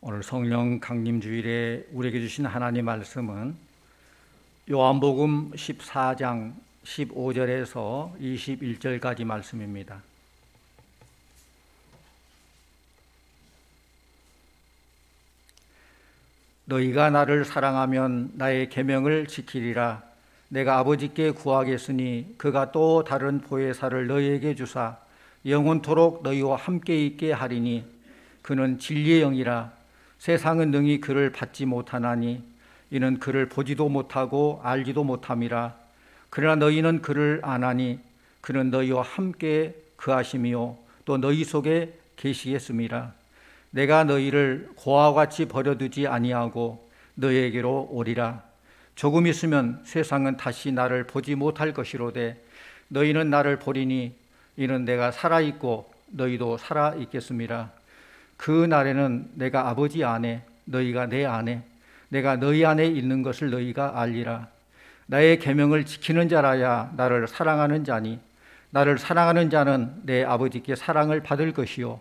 오늘 성령 강림 주일에 우리에게 주신 하나님 말씀은 요한복음 14장 15절에서 21절까지 말씀입니다. 너희가 나를 사랑하면 나의 계명을 지키리라. 내가 아버지께 구하겠으니 그가 또 다른 보혜사를 너희에게 주사 영원토록 너희와 함께 있게 하리니 그는 진리의 영이라. 세상은 능히 그를 받지 못하나니 이는 그를 보지도 못하고 알지도 못함이라. 그러나 너희는 그를 아나니 그는 너희와 함께 거하심이요 또 너희 속에 계시겠음이라. 내가 너희를 고아와 같이 버려두지 아니하고 너희에게로 오리라. 조금 있으면 세상은 다시 나를 보지 못할 것이로되 너희는 나를 보리니 이는 내가 살아있고 너희도 살아있겠음이라. 그 날에는 내가 아버지 안에 너희가 내 안에 내가 너희 안에 있는 것을 너희가 알리라. 나의 계명을 지키는 자라야 나를 사랑하는 자니 나를 사랑하는 자는 내 아버지께 사랑을 받을 것이요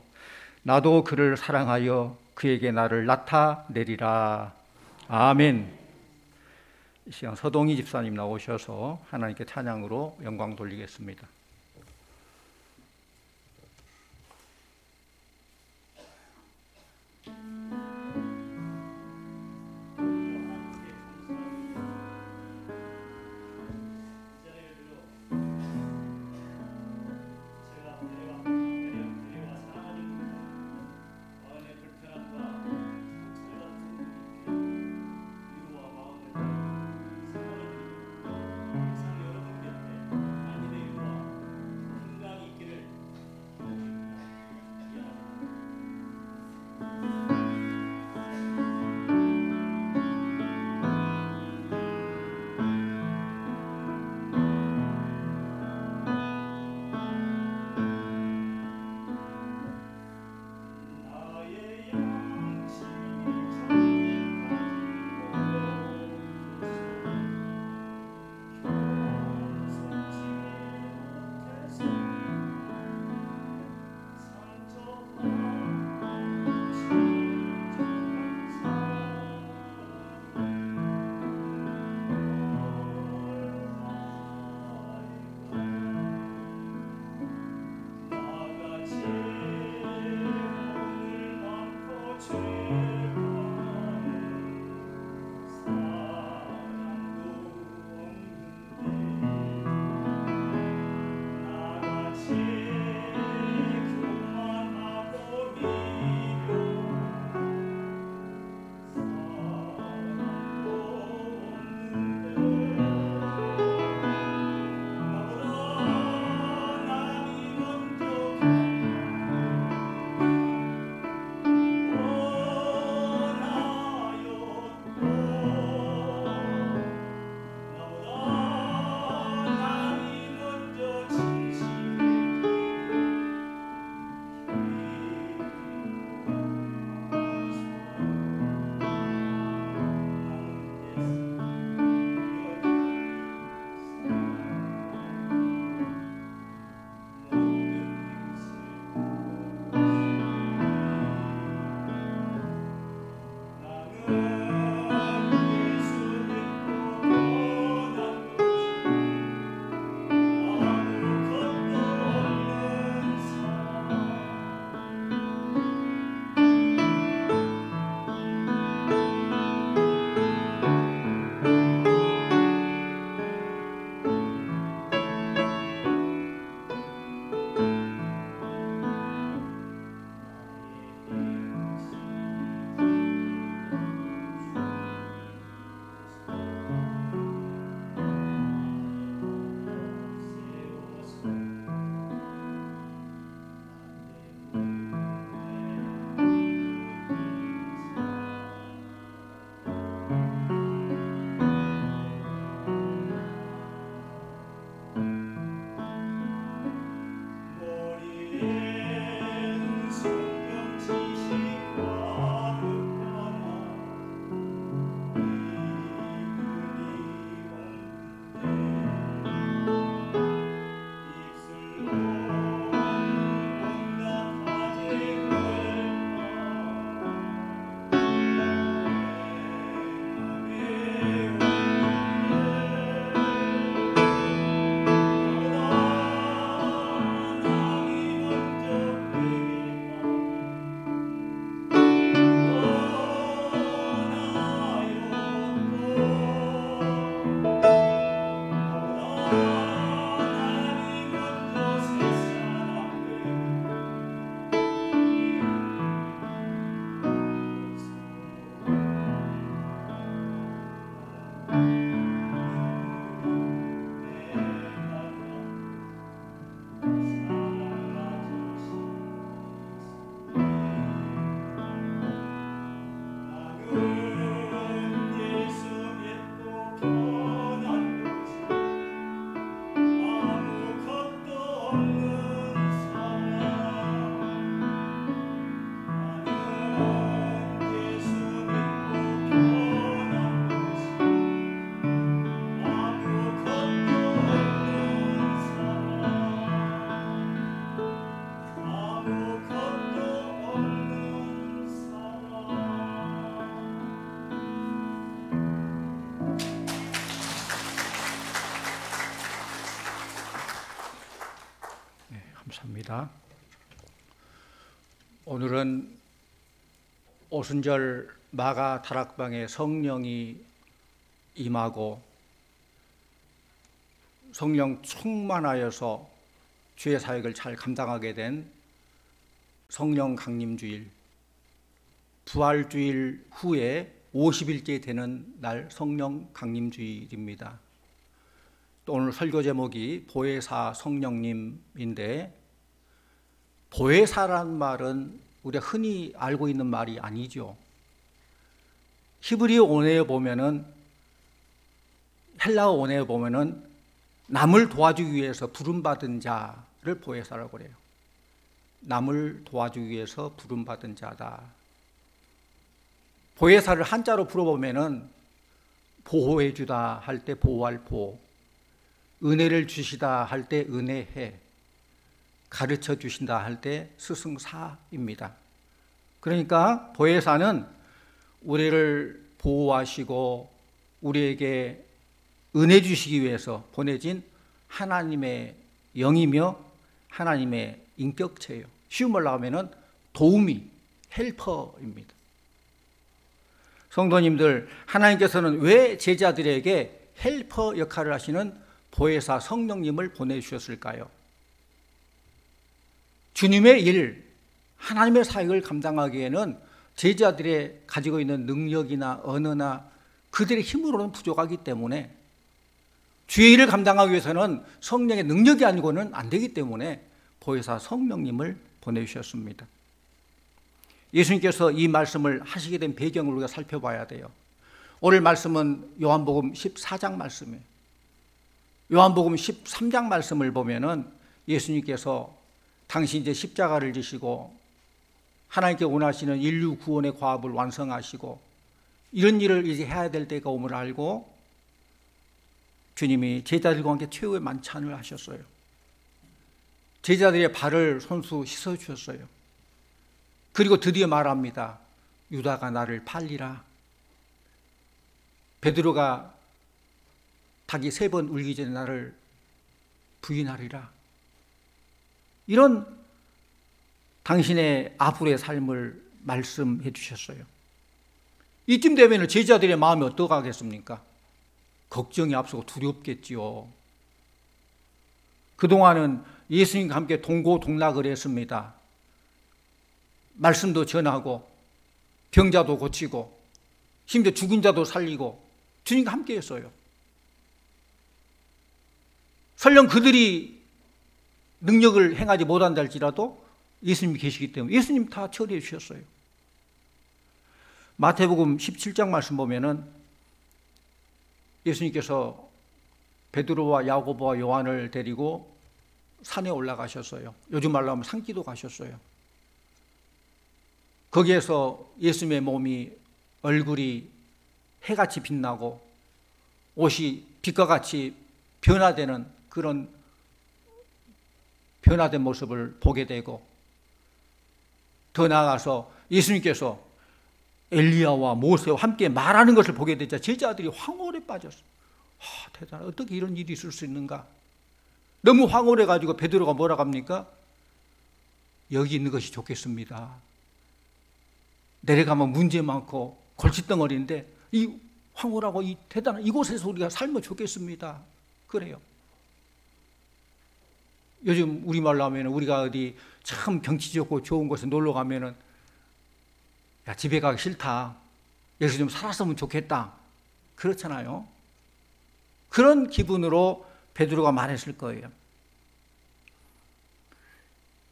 나도 그를 사랑하여 그에게 나를 나타내리라. 아멘. 이 시간 서동희 집사님 나오셔서 하나님께 찬양으로 영광 돌리겠습니다. 기도합니다. 오늘은 오순절 마가 다락방에 성령이 임하고 성령 충만하여서 주의 사역을 잘 감당하게 된 성령 강림주일, 부활주일 후에 50일째 되는 날 성령 강림주일입니다. 또 오늘 설교 제목이 보혜사 성령님인데, 보혜사란 말은 우리가 흔히 알고 있는 말이 아니죠. 히브리어 원어에 보면은, 헬라어 원어에 보면은 남을 도와주기 위해서 부름받은 자를 보혜사라고 그래요. 남을 도와주기 위해서 부름받은 자다. 보혜사를 한자로 풀어보면은 보호해 주다 할 때 보호할 보, 은혜를 주시다 할 때 은혜해, 가르쳐 주신다 할 때 스승사입니다. 그러니까 보혜사는 우리를 보호하시고 우리에게 은혜 주시기 위해서 보내진 하나님의 영이며 하나님의 인격체예요. 쉬운 말로 하면은 도우미, 헬퍼입니다. 성도님들, 하나님께서는 왜 제자들에게 헬퍼 역할을 하시는 보혜사 성령님을 보내주셨을까요? 주님의 일, 하나님의 사역을 감당하기에는 제자들의 가지고 있는 능력이나 언어나 그들의 힘으로는 부족하기 때문에, 주의 일을 감당하기 위해서는 성령의 능력이 아니고는 안 되기 때문에 보혜사 성령님을 보내주셨습니다. 예수님께서 이 말씀을 하시게 된 배경을 우리가 살펴봐야 돼요. 오늘 말씀은 요한복음 14장 말씀이에요. 요한복음 13장 말씀을 보면은 예수님께서 당시 이제 십자가를 지시고 하나님께 원하시는 인류 구원의 과업을 완성하시고 이런 일을 이제 해야 될 때가 오므로 알고 주님이 제자들과 함께 최후의 만찬을 하셨어요. 제자들의 발을 손수 씻어 주셨어요. 그리고 드디어 말합니다. 유다가 나를 팔리라. 베드로가 닭이 3번 울기 전에 나를 부인하리라. 이런 당신의 앞으로의 삶을 말씀해 주셨어요. 이쯤 되면 제자들의 마음이 어떡하겠습니까? 걱정이 앞서고 두렵겠지요. 그동안은 예수님과 함께 동고동락을 했습니다. 말씀도 전하고 병자도 고치고 심지어 죽은 자도 살리고 주님과 함께 했어요. 설령 그들이 능력을 행하지 못한다 할지라도 예수님이 계시기 때문에 예수님 다 처리해 주셨어요. 마태복음 17장 말씀 보면은 예수님께서 베드로와 야고보와 요한을 데리고 산에 올라가셨어요. 요즘 말로 하면 산기도 가셨어요. 거기에서 예수님의 몸이, 얼굴이 해같이 빛나고 옷이 빛과 같이 변화되는 그런 변화된 모습을 보게 되고, 더 나아가서 예수님께서 엘리야와 모세와 함께 말하는 것을 보게 되자 제자들이 황홀에 빠졌어요. 대단하다. 어떻게 이런 일이 있을 수 있는가? 너무 황홀해가지고 베드로가 뭐라고 합니까? 여기 있는 것이 좋겠습니다. 내려가면 문제 많고 골칫덩어리인데 이 황홀하고 이 대단한 이곳에서 우리가 살면 좋겠습니다. 그래요. 요즘 우리말로 하면 우리가 어디 참 경치 좋고 좋은 곳에 놀러 가면은 야, 집에 가기 싫다. 여기서 좀 살았으면 좋겠다. 그렇잖아요. 그런 기분으로 베드로가 말했을 거예요.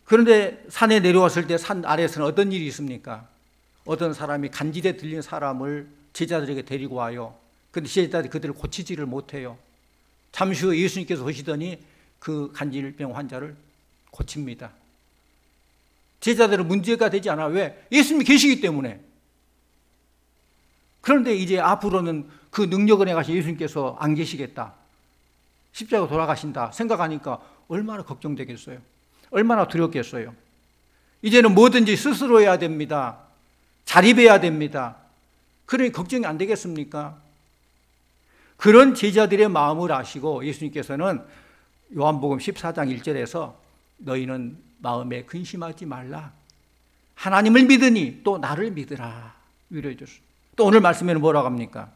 그런데 산에 내려왔을 때 산 아래에서는 어떤 일이 있습니까? 어떤 사람이 간질에 들린 사람을 제자들에게 데리고 와요. 그런데 제자들이 그들을 고치지를 못해요. 잠시 후에 예수님께서 오시더니 그 간질병 환자를 고칩니다. 제자들은 문제가 되지 않아. 왜? 예수님이 계시기 때문에. 그런데 이제 앞으로는 그 능력을 행하신 예수님께서 안 계시겠다, 십자가 돌아가신다 생각하니까 얼마나 걱정되겠어요. 얼마나 두렵겠어요. 이제는 뭐든지 스스로 해야 됩니다. 자립해야 됩니다. 그러니 걱정이 안 되겠습니까? 그런 제자들의 마음을 아시고 예수님께서는 요한복음 14장 1절에서 너희는 마음에 근심하지 말라. 하나님을 믿으니 또 나를 믿으라. 위로해 줬어요. 또 오늘 말씀에는 뭐라고 합니까?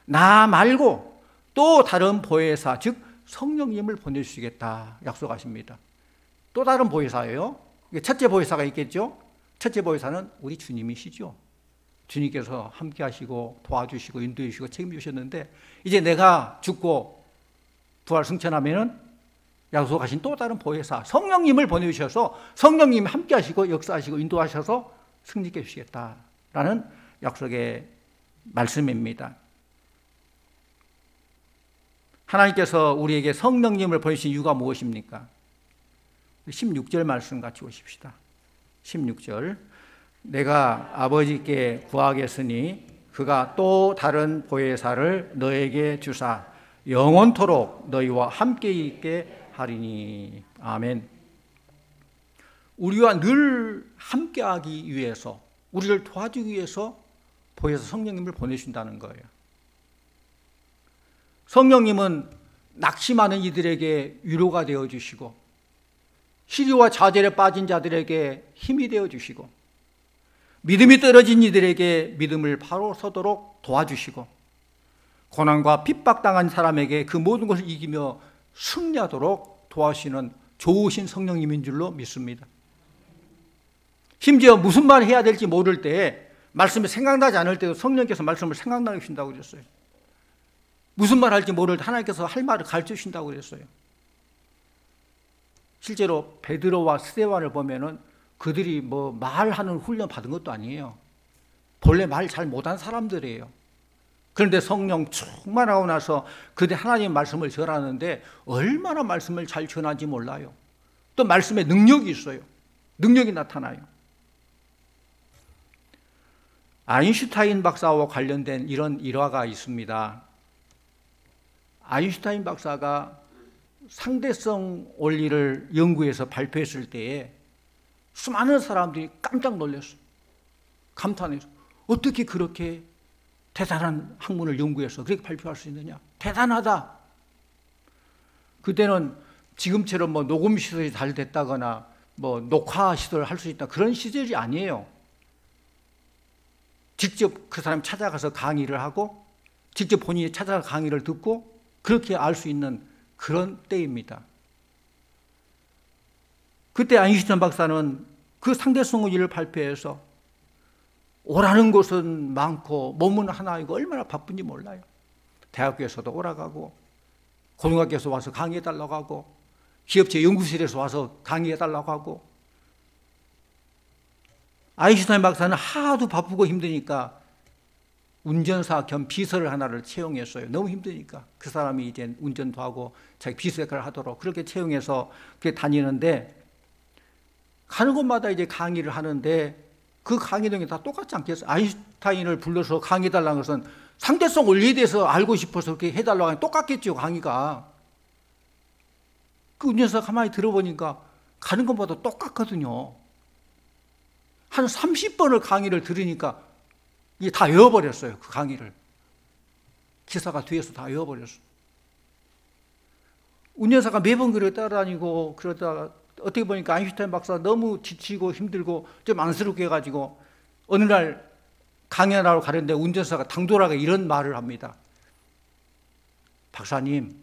나 말고 또 다른 보혜사, 즉 성령님을 보내주시겠다 약속하십니다. 또 다른 보혜사예요. 첫째 보혜사가 있겠죠. 첫째 보혜사는 우리 주님이시죠. 주님께서 함께 하시고 도와주시고 인도해 주시고 책임져 주셨는데, 이제 내가 죽고 부활 승천하면은 약속하신 또 다른 보혜사 성령님을 보내주셔서 성령님이 함께 하시고 역사하시고 인도하셔서 승리케 해주시겠다라는 약속의 말씀입니다. 하나님께서 우리에게 성령님을 보내신 이유가 무엇입니까? 16절 말씀 같이 보십시다. 16절, 내가 아버지께 구하겠으니 그가 또 다른 보혜사를 너에게 주사 영원토록 너희와 함께 있게 하리니. 아멘. 우리와 늘 함께하기 위해서, 우리를 도와주기 위해서 보혜사 성령님을 보내신다는 거예요. 성령님은 낙심하는 이들에게 위로가 되어주시고, 시리와 좌절에 빠진 자들에게 힘이 되어주시고, 믿음이 떨어진 이들에게 믿음을 바로 서도록 도와주시고, 고난과 핍박당한 사람에게 그 모든 것을 이기며 승리하도록 도와주시는 좋으신 성령님인 줄로 믿습니다. 심지어 무슨 말을 해야 될지 모를 때에, 말씀이 생각나지 않을 때도 성령께서 말씀을 생각나게 주신다고 그랬어요. 무슨 말 할지 모를 때 하나님께서 할 말을 가르쳐 주신다고 그랬어요. 실제로 베드로와 스데반을 보면은 그들이 뭐 말하는 훈련 받은 것도 아니에요. 본래 말 잘 못한 사람들이에요. 그런데 성령 충만하고 나서 그들이 하나님의 말씀을 전하는데 얼마나 말씀을 잘 전하는지 몰라요. 또 말씀에 능력이 있어요. 능력이 나타나요. 아인슈타인 박사와 관련된 이런 일화가 있습니다. 아인슈타인 박사가 상대성 원리를 연구해서 발표했을 때에 수많은 사람들이 깜짝 놀랐어요. 감탄해서 어떻게 그렇게 대단한 학문을 연구해서 그렇게 발표할 수 있느냐, 대단하다. 그때는 지금처럼 뭐 녹음 시설이 잘 됐다거나 뭐 녹화 시설을 할 수 있다 그런 시절이 아니에요. 직접 그 사람이 찾아가서 강의를 하고 직접 본인이 찾아가 강의를 듣고 그렇게 알 수 있는 그런 때입니다. 그때 아인슈타인 박사는 그 상대성 원리를 발표해서 오라는 곳은 많고 몸은 하나이고 얼마나 바쁜지 몰라요. 대학교에서도 오라가고 고등학교에서 와서 강의해달라고 하고 기업체 연구실에서 와서 강의해달라고 하고, 아인슈타인 박사는 하도 바쁘고 힘드니까 운전사 겸 비서를 하나를 채용했어요. 너무 힘드니까 그 사람이 이제 운전도 하고 자기 비서 역할을 하도록 그렇게 채용해서 그렇게 다니는데, 가는 곳마다 이제 강의를 하는데 그 강의 내용이 다 똑같지 않겠어요? 아인슈타인을 불러서 강의해달라는 것은 상대성 원리에 대해서 알고 싶어서 그렇게 해달라고 하면 똑같겠죠, 강의가. 그 운전사 가만히 들어보니까 가는 것마다 똑같거든요. 한 30번을 강의를 들으니까 이게 다 외워버렸어요, 그 강의를. 기사가 뒤에서 다 외워버렸어요. 운전사가 매번 그렇게 따라다니고 그러다가 어떻게 보니까 아인슈타인 박사가 너무 지치고 힘들고 좀 안쓰럽게 해가지고 어느 날 강연하러 가는데 운전사가 당돌하게 이런 말을 합니다. 박사님,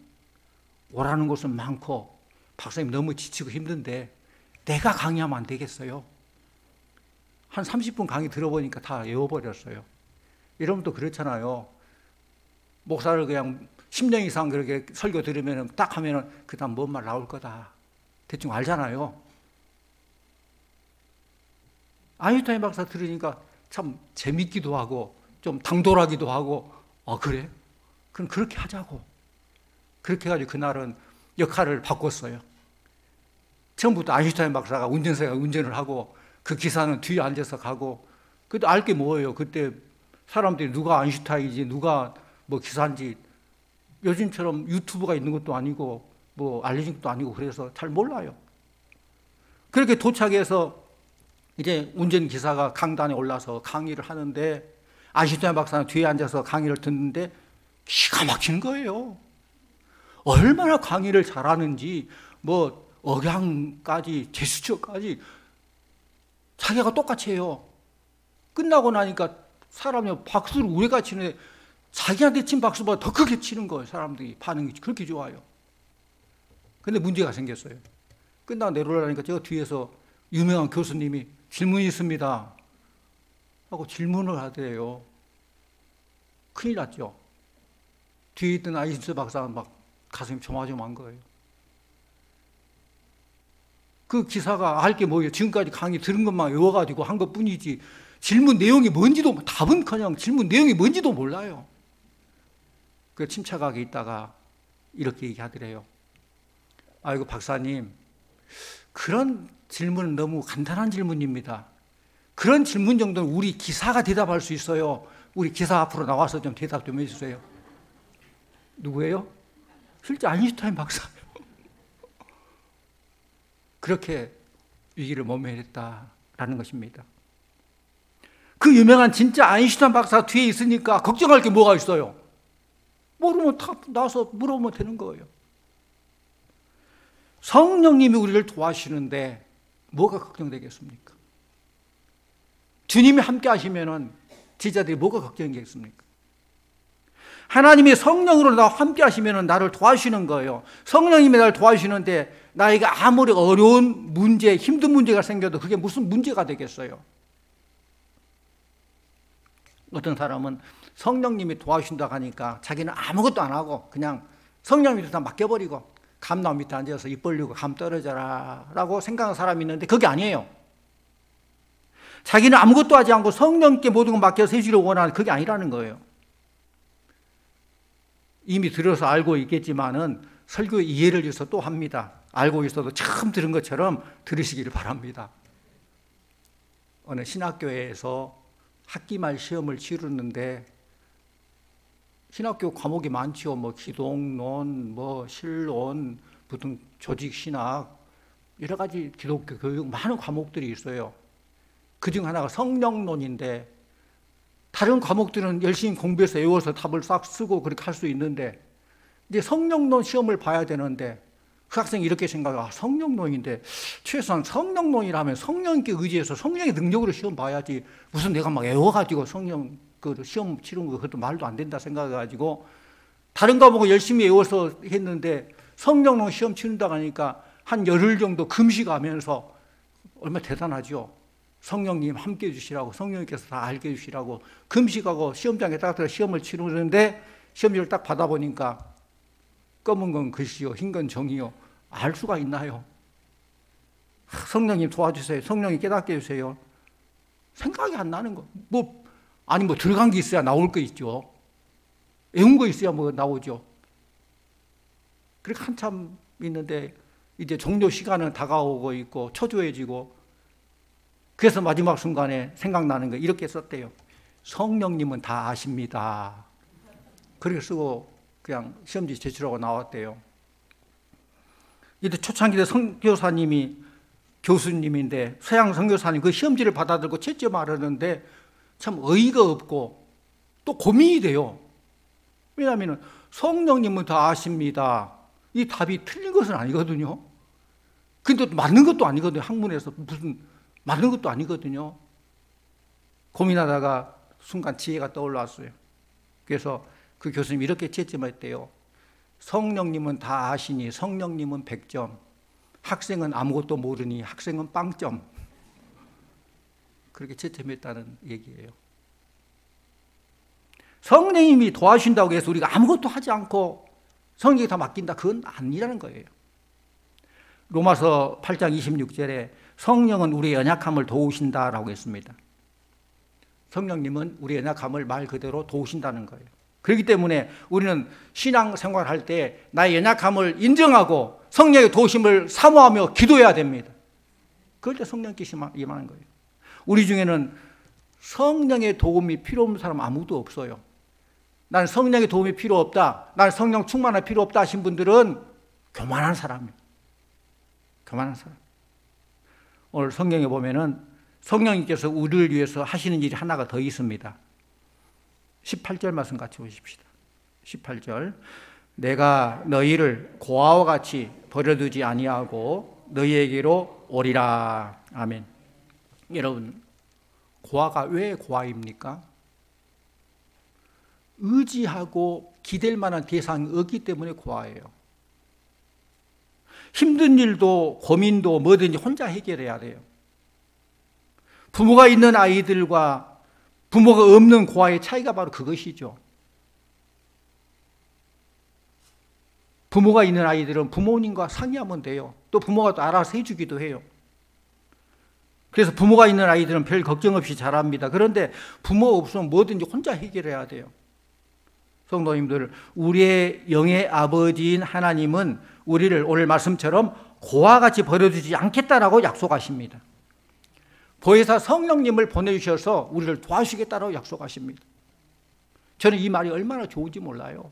오라는 곳은 많고 박사님 너무 지치고 힘든데 내가 강의하면 안 되겠어요? 한 30분 강의 들어보니까 다 외워버렸어요. 여러분도 그렇잖아요. 목사를 그냥 10년 이상 그렇게 설교 들으면 딱 하면은 그 다음 뭔 말 나올 거다 대충 알잖아요. 아인슈타인 박사 들으니까 참 재밌기도 하고 좀 당돌하기도 하고, 그래? 그럼 그렇게 하자고. 그렇게 해가지고 그날은 역할을 바꿨어요. 처음부터 아인슈타인 박사가 운전사가 운전을 하고 그 기사는 뒤에 앉아서 가고, 그때 알 게 뭐예요? 그때 사람들이 누가 아인슈타인이지 누가 뭐 기사인지 요즘처럼 유튜브가 있는 것도 아니고 뭐 알려진 것도 아니고 그래서 잘 몰라요. 그렇게 도착해서 이제 운전기사가 강단에 올라서 강의를 하는데 아인슈타인 박사는 뒤에 앉아서 강의를 듣는데 기가 막히는 거예요. 얼마나 강의를 잘하는지, 뭐 억양까지 제스처까지 자기가 똑같이 해요. 끝나고 나니까 사람이 박수를 우리가 치는데 자기한테 친 박수보다 더 크게 치는 거예요. 사람들이 반응이 그렇게 좋아요. 근데 문제가 생겼어요. 끝나고 내려오라니까 저 뒤에서 유명한 교수님이 질문이 있습니다 하고 질문을 하더래요. 큰일 났죠. 뒤에 있던 아이신스 박사가 막 가슴이 조마조마한 거예요. 그 기사가 알 게 뭐예요? 지금까지 강의 들은 것만 외워가지고 한 것뿐이지 질문 내용이 뭔지도, 답은커녕 질문 내용이 뭔지도 몰라요. 그 침착하게 있다가 이렇게 얘기하더래요. 아이고 박사님, 그런 질문은 너무 간단한 질문입니다. 그런 질문 정도는 우리 기사가 대답할 수 있어요. 우리 기사 앞으로 나와서 좀 대답 좀 해주세요. 누구예요? 실제 아인슈타인 박사예요. 그렇게 위기를 모면했다라는 것입니다. 그 유명한 진짜 아인슈타인 박사 뒤에 있으니까 걱정할 게 뭐가 있어요? 모르면 다 나와서 물어보면 되는 거예요. 성령님이 우리를 도와주시는데 뭐가 걱정되겠습니까? 주님이 함께 하시면은 지자들이 뭐가 걱정이겠습니까? 하나님이 성령으로 나와 함께 하시면은 나를 도와주시는 거예요. 성령님이 나를 도와주시는데 나에게 아무리 어려운 문제, 힘든 문제가 생겨도 그게 무슨 문제가 되겠어요? 어떤 사람은 성령님이 도와주신다고 하니까 자기는 아무것도 안 하고 그냥 성령님한테 다 맡겨버리고 감나무 밑에 앉아서 입 벌리고 감 떨어져라 라고 생각하는 사람이 있는데 그게 아니에요. 자기는 아무것도 하지 않고 성령께 모든 걸 맡겨서 해주기를 원하는, 그게 아니라는 거예요. 이미 들어서 알고 있겠지만은 설교 이해를 위해서 또 합니다. 알고 있어도 처음 들은 것처럼 들으시기를 바랍니다. 어느 신학교에서 학기말 시험을 치르는데 신학교 과목이 많죠. 뭐 기독론, 뭐 신론, 무슨 조직신학, 여러 가지 기독교 교육 많은 과목들이 있어요. 그중 하나가 성령론인데 다른 과목들은 열심히 공부해서 외워서 답을 싹 쓰고 그렇게 할 수 있는데 이제 성령론 시험을 봐야 되는데 그 학생이 이렇게 생각해요. 아, 성령론인데 최소한 성령론이라면 성령께 의지해서 성령의 능력으로 시험 봐야지 무슨 내가 막 외워가지고 성령 그 시험 치른 거 그것도 말도 안 된다 생각해가지고 다른 과목을 열심히 외워서 했는데 성령론 시험 치른다고 하니까 한 열흘 정도 금식하면서 얼마나 대단하죠. 성령님 함께 해주시라고, 성령님께서 다 알게 해주시라고 금식하고 시험장에 딱 들어 시험을 치르는데 시험지를 딱 받아보니까 검은 건 글씨요, 흰 건 정이요. 알 수가 있나요? 성령님 도와주세요. 성령님 깨닫게 해주세요. 생각이 안 나는 거. 뭐 들어간 게 있어야 나올 거 있죠. 외운 거 있어야 뭐 나오죠. 그렇게 한참 있는데 이제 종료 시간은 다가오고 있고 초조해지고 그래서 마지막 순간에 생각나는 거 이렇게 썼대요. 성령님은 다 아십니다. 그렇게 쓰고 그냥 시험지 제출하고 나왔대요. 이때 초창기 때 선교사님이 교수님인데 서양 선교사님 그 시험지를 받아들고 채점하려는데 참 어이가 없고 또 고민이 돼요. 왜냐하면 성령님은 다 아십니다. 이 답이 틀린 것은 아니거든요. 근데 맞는 것도 아니거든요. 학문에서 무슨 맞는 것도 아니거든요. 고민하다가 순간 지혜가 떠올랐어요. 그래서 그 교수님이 이렇게 채점했대요. 성령님은 다 아시니 성령님은 100점, 학생은 아무것도 모르니 학생은 빵점. 그렇게 채점했다는 얘기예요. 성령님이 도와주신다고 해서 우리가 아무것도 하지 않고 성령에게 다 맡긴다, 그건 아니라는 거예요. 로마서 8장 26절에 성령은 우리의 연약함을 도우신다라고 했습니다. 성령님은 우리의 연약함을 말 그대로 도우신다는 거예요. 그렇기 때문에 우리는 신앙생활할 때 나의 연약함을 인정하고 성령의 도우심을 사모하며 기도해야 됩니다. 그럴 때 성령께서 임하는 거예요. 우리 중에는 성령의 도움이 필요 없는 사람 아무도 없어요. 나는 성령의 도움이 필요 없다, 나는 성령 충만할 필요 없다 하신 분들은 교만한 사람이에요. 교만한 사람. 오늘 성경에 보면은 성령님께서 우리를 위해서 하시는 일이 하나가 더 있습니다. 18절 말씀 같이 보십시다. 18절. 내가 너희를 고아와 같이 버려두지 아니하고 너희에게로 오리라. 아멘. 여러분, 고아가 왜 고아입니까? 의지하고 기댈 만한 대상이 없기 때문에 고아예요. 힘든 일도 고민도 뭐든지 혼자 해결해야 돼요. 부모가 있는 아이들과 부모가 없는 고아의 차이가 바로 그것이죠. 부모가 있는 아이들은 부모님과 상의하면 돼요. 또 부모가 또 알아서 해주기도 해요. 그래서 부모가 있는 아이들은 별 걱정 없이 자랍니다. 그런데 부모가 없으면 뭐든지 혼자 해결해야 돼요. 성도님들, 우리의 영의 아버지인 하나님은 우리를 오늘 말씀처럼 고아같이 버려두지 않겠다라고 약속하십니다. 보혜사 성령님을 보내주셔서 우리를 도와주시겠다라고 약속하십니다. 저는 이 말이 얼마나 좋은지 몰라요.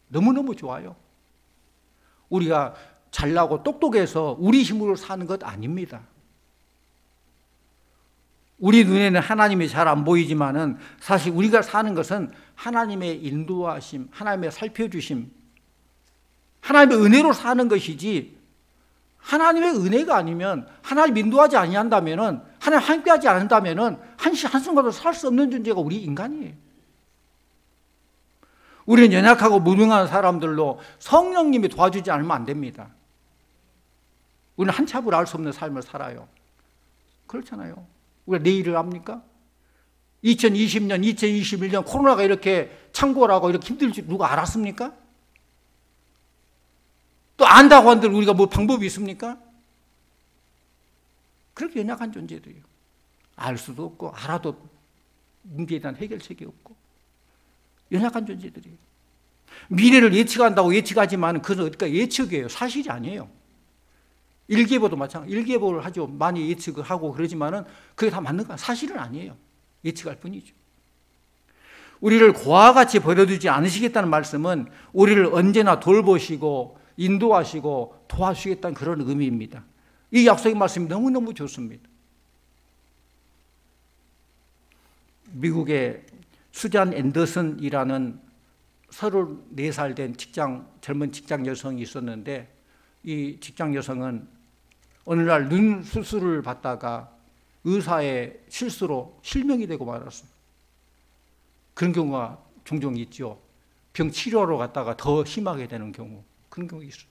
너무너무 좋아요. 우리가 잘나고 똑똑해서 우리 힘으로 사는 것 아닙니다. 우리 눈에는 하나님이 잘 안 보이지만은 사실 우리가 사는 것은 하나님의 인도하심, 하나님의 살펴주심, 하나님의 은혜로 사는 것이지, 하나님의 은혜가 아니면, 하나님 인도하지 아니한다면은, 하나님 함께하지 않는다면은 한순간도 살 수 없는 존재가 우리 인간이에요. 우리는 연약하고 무능한 사람들로 성령님이 도와주지 않으면 안 됩니다. 우리는 한참을 알 수 없는 삶을 살아요. 그렇잖아요. 우리가 내일을 압니까? 2020년, 2021년 코로나가 이렇게 창궐하고 이렇게 힘들지 누가 알았습니까? 또 안다고 한들 우리가 뭐 방법이 있습니까? 그렇게 연약한 존재들이에요. 알 수도 없고 알아도 문제에 대한 해결책이 없고 연약한 존재들이에요. 미래를 예측한다고 예측하지만 그건 예측이에요. 사실이 아니에요. 일기예보도 마찬가지. 일기예보를 하죠. 많이 예측을 하고 그러지만은 그게 다 맞는 거 사실은 아니에요. 예측할 뿐이죠. 우리를 고아같이 버려두지 않으시겠다는 말씀은 우리를 언제나 돌보시고 인도하시고 도와주시겠다는 그런 의미입니다. 이 약속의 말씀이 너무너무 좋습니다. 미국의 수잔 앤더슨이라는 34살 된 젊은 직장 여성이 있었는데, 이 직장 여성은 어느 날 눈 수술을 받다가 의사의 실수로 실명이 되고 말았어요. 그런 경우가 종종 있죠. 병 치료하러 갔다가 더 심하게 되는 경우, 그런 경우가 있어요.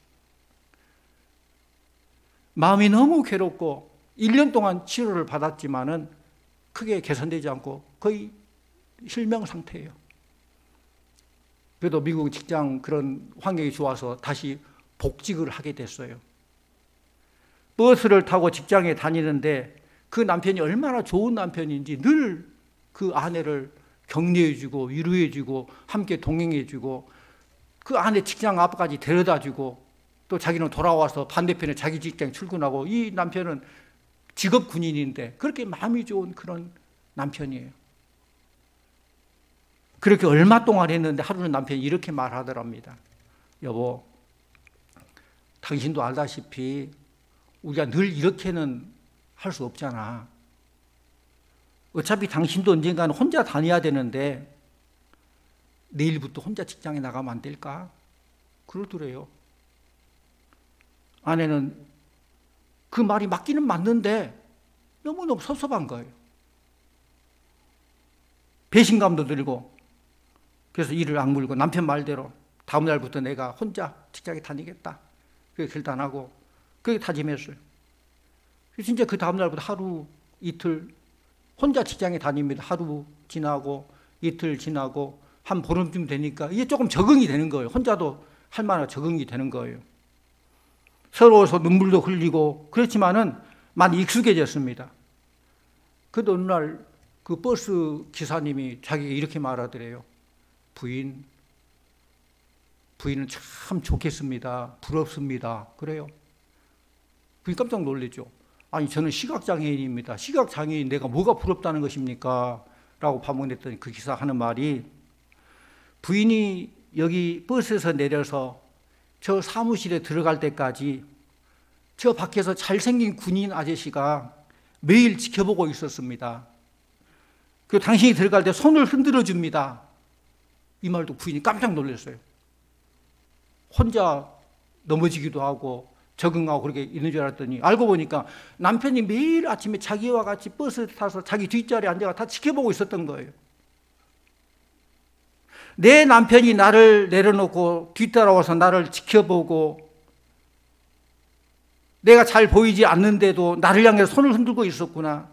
마음이 너무 괴롭고 1년 동안 치료를 받았지만은 크게 개선되지 않고 거의 실명 상태예요. 그래도 미국 직장 그런 환경이 좋아서 다시 복직을 하게 됐어요. 버스를 타고 직장에 다니는데 그 남편이 얼마나 좋은 남편인지 늘 그 아내를 격려해주고 위로해주고 함께 동행해주고 그 아내 직장 앞까지 데려다주고 또 자기는 돌아와서 반대편에 자기 직장 출근하고, 이 남편은 직업 군인인데 그렇게 마음이 좋은 그런 남편이에요. 그렇게 얼마 동안 했는데 하루는 남편이 이렇게 말하더랍니다. 여보, 당신도 알다시피 우리가 늘 이렇게는 할 수 없잖아. 어차피 당신도 언젠가는 혼자 다녀야 되는데 내일부터 혼자 직장에 나가면 안 될까? 그러더래요. 아내는 그 말이 맞기는 맞는데 너무너무 섭섭한 거예요. 배신감도 들고, 그래서 이를 악물고 남편 말대로 다음 날부터 내가 혼자 직장에 다니겠다. 그렇게 결단하고 그렇게 다짐했어요. 진짜 그 다음 날부터 하루 이틀 혼자 직장에 다닙니다. 하루 지나고 이틀 지나고 한 보름쯤 되니까 이게 조금 적응이 되는 거예요. 혼자도 할 만한 적응이 되는 거예요. 서러워서 눈물도 흘리고 그렇지만은 많이 익숙해졌습니다. 그런데 어느 날 그 버스 기사님이 자기가 이렇게 말하더래요. 부인은 참 좋겠습니다. 부럽습니다. 그래요. 부인 깜짝 놀랐죠. 아니, 저는 시각장애인입니다. 시각장애인 내가 뭐가 부럽다는 것입니까? 라고 반문했더니 그 기사 하는 말이, 부인이 여기 버스에서 내려서 저 사무실에 들어갈 때까지 저 밖에서 잘생긴 군인 아저씨가 매일 지켜보고 있었습니다. 그리고 당신이 들어갈 때 손을 흔들어 줍니다. 이 말도 부인이 깜짝 놀랐어요. 혼자 넘어지기도 하고 적응하고 그렇게 있는 줄 알았더니 알고 보니까 남편이 매일 아침에 자기와 같이 버스 타서 자기 뒷자리에 앉아가 다 지켜보고 있었던 거예요. 내 남편이 나를 내려놓고 뒤따라와서 나를 지켜보고 내가 잘 보이지 않는데도 나를 향해서 손을 흔들고 있었구나.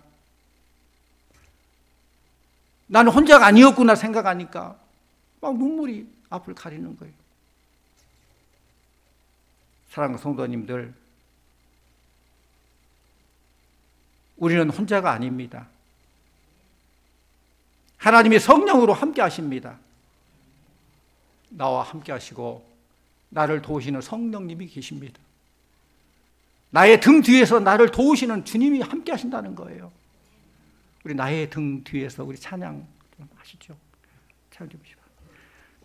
나는 혼자가 아니었구나 생각하니까 막 눈물이 앞을 가리는 거예요. 사랑하는 성도님들, 우리는 혼자가 아닙니다. 하나님이 성령으로 함께 하십니다. 나와 함께 하시고 나를 도우시는 성령님이 계십니다. 나의 등 뒤에서 나를 도우시는 주님이 함께 하신다는 거예요. 우리 나의 등 뒤에서 우리 찬양 좀 하시죠. 찬양 좀 하시죠.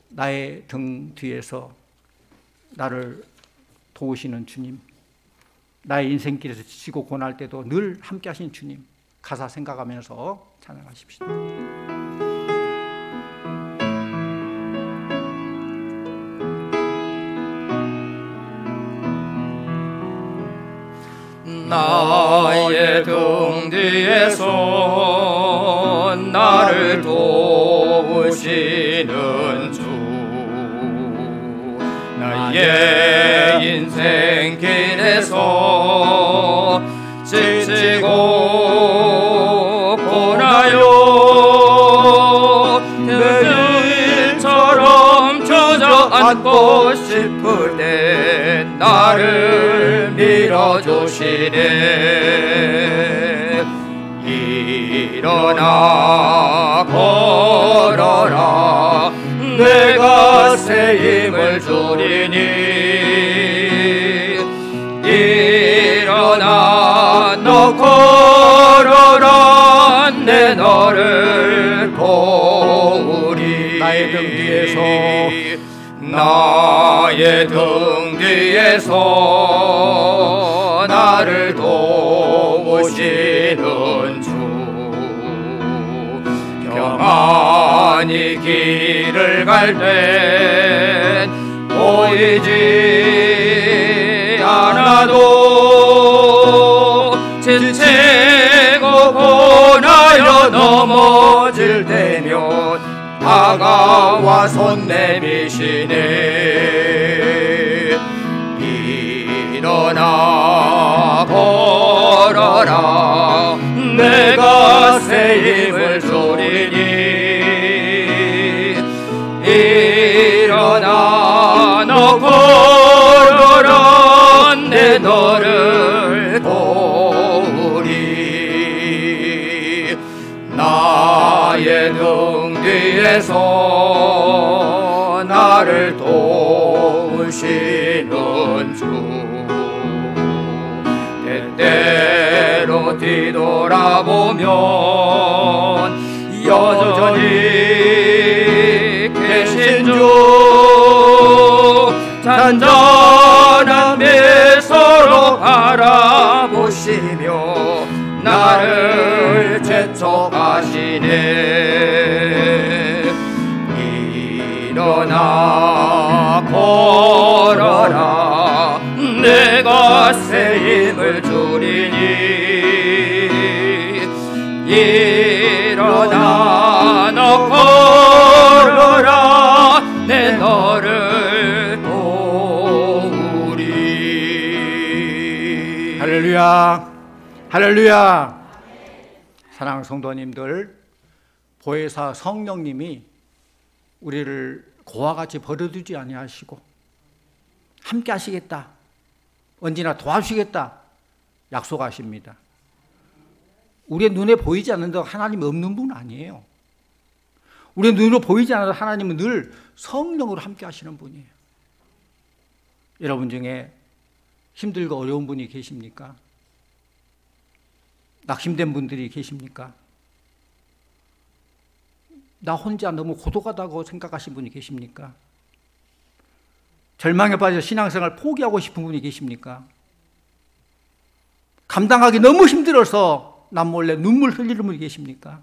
나의 등 뒤에서 나를 도우시는 주님, 나의 인생길에서 지치고 고날 때도 늘 함께 하신 주님, 가사 생각하면서 찬양하십시다. 나의 등 뒤에서 나를 도우시는 주, 나의 인생길에서 지치고 고나요 들처럼 주저앉고 싶을 때 나를 밀어주시네. 일어나 걸어라, 내가 새 힘을 주리니. 일어나 너 걸어라, 내 너를 도우리. 나의 등 뒤에서 나의 등 뒤에서 나를 도우시는 주, 평안히 길을 갈 땐 보이지 않아도 지치고 고나여 넘어질 때면 다가와 손 내미시네. 일어나 걸어라, 내가 새 힘을 주리니. 일어나 너 걸어라, 내 너를 도우리. 나의 등 뒤에서 나를 도우시는 주, 때때로 뒤돌아보면 여전히 계신 주, 잔잔한 미소로 바라보시며 나를 재촉하시네. 일어나 걸어라, 내가 새 힘을 주리니. 일어나 너 걸어라, 내 너를 도우리. 할렐루야, 할렐루야. 사랑하는 성도님들, 보혜사 성령님이 우리를 고와 같이 버려두지 아니하시고 함께 하시겠다, 언제나 도와주시겠다 약속하십니다. 우리의 눈에 보이지 않는다고 하나님이 없는 분 아니에요. 우리의 눈으로 보이지 않아도 하나님은 늘 성령으로 함께 하시는 분이에요. 여러분 중에 힘들고 어려운 분이 계십니까? 낙심된 분들이 계십니까? 나 혼자 너무 고독하다고 생각하신 분이 계십니까? 절망에 빠져 신앙생활 포기하고 싶은 분이 계십니까? 감당하기 너무 힘들어서 남몰래 눈물 흘리는 분이 계십니까?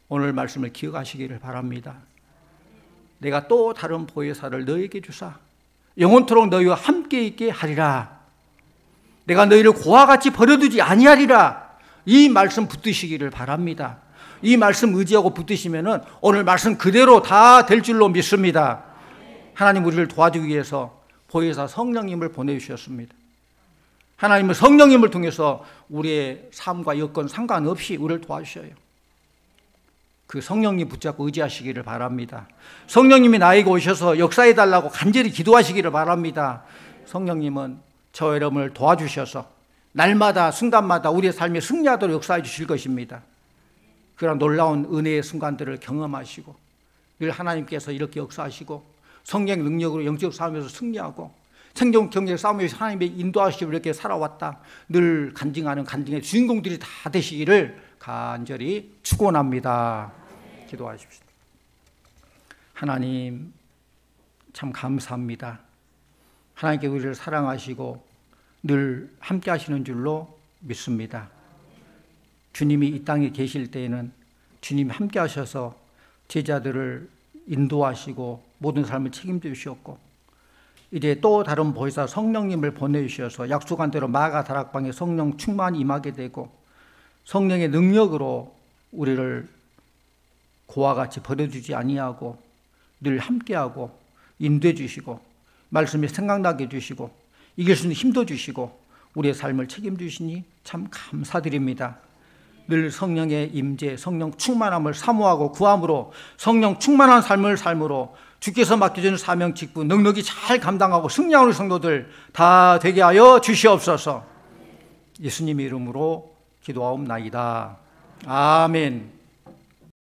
오늘 말씀을 기억하시기를 바랍니다. 내가 또 다른 보혜사를 너에게 주사 영원토록 너희와 함께 있게 하리라. 내가 너희를 고와 같이 버려두지 아니하리라. 이 말씀 붙드시기를 바랍니다. 이 말씀 의지하고 붙드시면은 오늘 말씀 그대로 다 될 줄로 믿습니다. 하나님 우리를 도와주기 위해서 보혜사 성령님을 보내주셨습니다. 하나님은 성령님을 통해서 우리의 삶과 여건 상관없이 우리를 도와주셔요. 그 성령님 붙잡고 의지하시기를 바랍니다. 성령님이 나에게 오셔서 역사해달라고 간절히 기도하시기를 바랍니다. 성령님은 저 여러분을 도와주셔서 날마다 순간마다 우리의 삶에 승리하도록 역사해 주실 것입니다. 그런 놀라운 은혜의 순간들을 경험하시고 늘 하나님께서 이렇게 역사하시고 성령 능력으로 영적 싸움에서 승리하고 생존 경제 싸움에서 하나님의 인도하시고 이렇게 살아왔다. 늘 간증하는 간증의 주인공들이 다 되시기를 간절히 축원합니다. 기도하십시오. 하나님 참 감사합니다. 하나님께 우리를 사랑하시고 늘 함께 하시는 줄로 믿습니다. 주님이 이 땅에 계실 때에는 주님이 함께 하셔서 제자들을 인도하시고 모든 삶을 책임져 주셨고 이제 또 다른 보혜사 성령님을 보내주셔서 약속한 대로 마가 다락방에 성령 충만히 임하게 되고 성령의 능력으로 우리를 고와 같이 버려주지 아니하고 늘 함께하고 인도해 주시고 말씀이 생각나게 해주시고 이길 수 있는 힘도 주시고 우리의 삶을 책임주시니 참 감사드립니다. 늘 성령의 임재, 성령 충만함을 사모하고 구함으로 성령 충만한 삶을 삶으로 주께서 맡겨주는 사명 직분 넉넉히 잘 감당하고 승리하는 성도들 다 되게 하여 주시옵소서. 예수님의 이름으로 기도하옵나이다. 아멘.